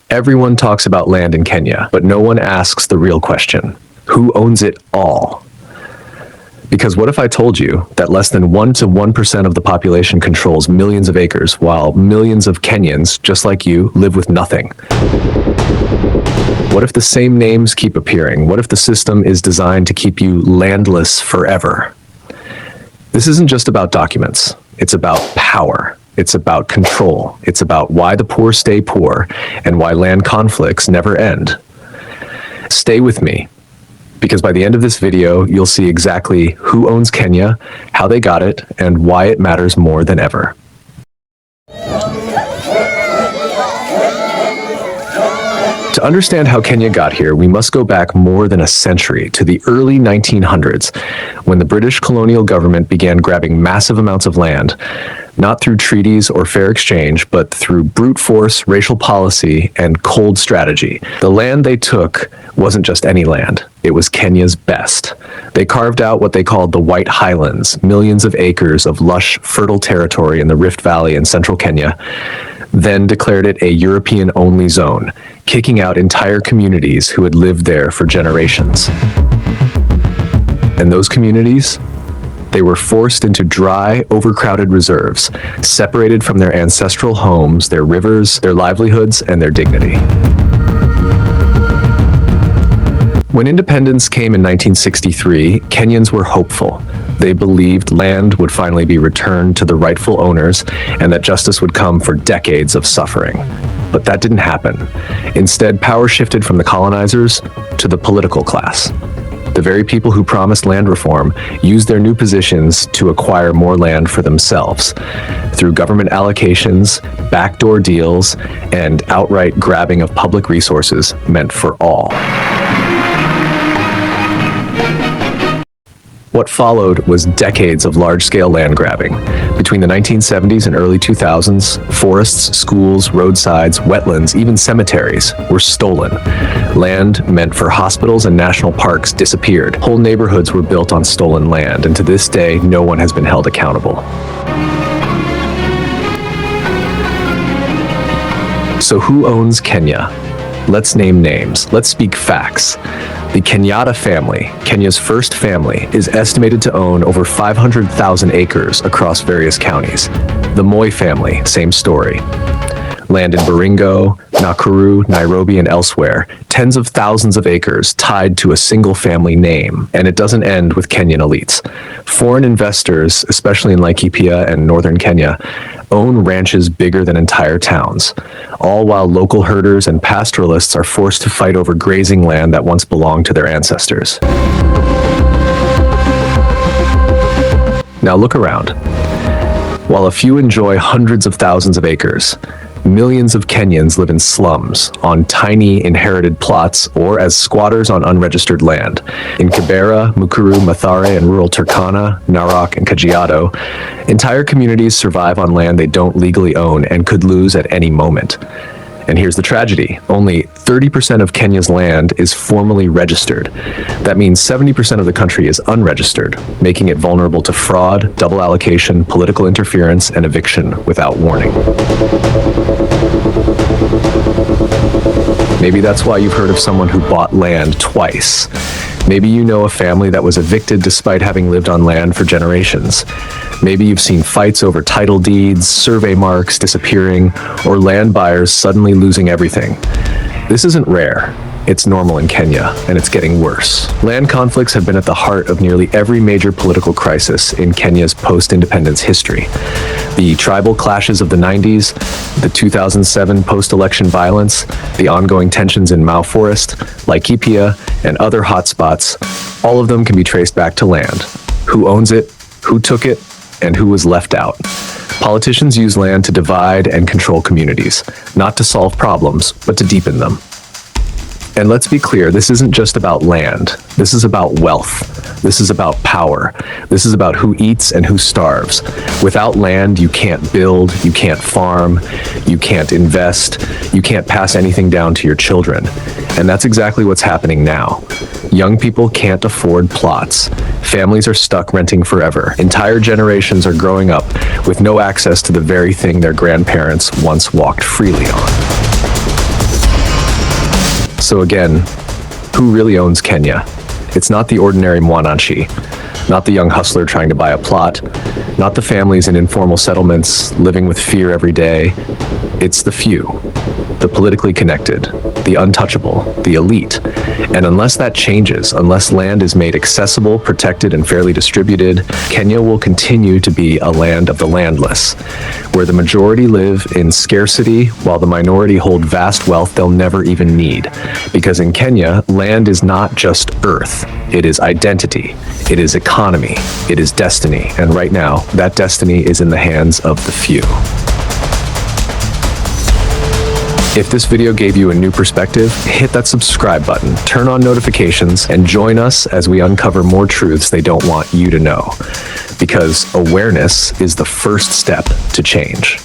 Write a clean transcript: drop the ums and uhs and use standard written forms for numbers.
Everyone talks about land in Kenya, but no one asks the real question: who owns it all? Because what if I told you that less than 1 to 1% of the population controls millions of acres, while millions of Kenyans, just like you, live with nothing? What if the same names keep appearing? What if the system is designed to keep you landless forever? This isn't just about documents. It's about power. It's about control. It's about why the poor stay poor and why land conflicts never end. Stay with me, because by the end of this video, you'll see exactly who owns Kenya, how they got it, and why it matters more than ever. To understand how Kenya got here, we must go back more than a century to the early 1900s, when the British colonial government began grabbing massive amounts of land, not through treaties or fair exchange, but through brute force, racial policy, and cold strategy. The land they took wasn't just any land. It was Kenya's best. They carved out what they called the White Highlands, millions of acres of lush, fertile territory in the Rift Valley in central Kenya, then declared it a European-only zone, kicking out entire communities who had lived there for generations. And those communities? They were forced into dry, overcrowded reserves, separated from their ancestral homes, their rivers, their livelihoods, and their dignity. When independence came in 1963, Kenyans were hopeful. They believed land would finally be returned to the rightful owners and that justice would come for decades of suffering. But that didn't happen. Instead, power shifted from the colonizers to the political class. The very people who promised land reform used their new positions to acquire more land for themselves through government allocations, backdoor deals, and outright grabbing of public resources meant for all. What followed was decades of large-scale land grabbing. Between the 1970s and early 2000s, forests, schools, roadsides, wetlands, even cemeteries were stolen. Land meant for hospitals and national parks disappeared. Whole neighborhoods were built on stolen land, and to this day, no one has been held accountable. So who owns Kenya? Let's name names. Let's speak facts. The Kenyatta family, Kenya's first family, is estimated to own over 500,000 acres across various counties. The Moi family, same story. Land in Baringo, Nakuru, Nairobi, and elsewhere, tens of thousands of acres tied to a single family name. And it doesn't end with Kenyan elites. Foreign investors, especially in Laikipia and northern Kenya, own ranches bigger than entire towns, all while local herders and pastoralists are forced to fight over grazing land that once belonged to their ancestors. Now look around. While a few enjoy hundreds of thousands of acres, millions of Kenyans live in slums, on tiny inherited plots, or as squatters on unregistered land. In Kibera, Mukuru, Mathare, and rural Turkana, Narok, and Kajiado, entire communities survive on land they don't legally own and could lose at any moment. And here's the tragedy. Only 30% of Kenya's land is formally registered. That means 70% of the country is unregistered, making it vulnerable to fraud, double allocation, political interference, and eviction without warning. Maybe that's why you've heard of someone who bought land twice. Maybe you know a family that was evicted despite having lived on land for generations. Maybe you've seen fights over title deeds, survey marks disappearing, or land buyers suddenly losing everything. This isn't rare. It's normal in Kenya, and it's getting worse. Land conflicts have been at the heart of nearly every major political crisis in Kenya's post-independence history. The tribal clashes of the 90s, the 2007 post-election violence, the ongoing tensions in Mau Forest, Laikipia, and other hotspots, all of them can be traced back to land. Who owns it, who took it, and who was left out. Politicians use land to divide and control communities, not to solve problems, but to deepen them. And let's be clear, this isn't just about land. This is about wealth. This is about power. This is about who eats and who starves. Without land, you can't build, you can't farm, you can't invest, you can't pass anything down to your children. And that's exactly what's happening now. Young people can't afford plots. Families are stuck renting forever. Entire generations are growing up with no access to the very thing their grandparents once walked freely on. So again, who really owns Kenya? It's not the ordinary Mwananchi, not the young hustler trying to buy a plot, not the families in informal settlements living with fear every day. It's the few, the politically connected, the untouchable, the elite. And unless that changes, unless land is made accessible, protected, and fairly distributed, Kenya will continue to be a land of the landless, where the majority live in scarcity while the minority hold vast wealth they'll never even need. Because in Kenya, land is not just earth, it is identity, it is economy, it is destiny. And right now, that destiny is in the hands of the few. If this video gave you a new perspective, hit that subscribe button, turn on notifications, and join us as we uncover more truths they don't want you to know. Because awareness is the first step to change.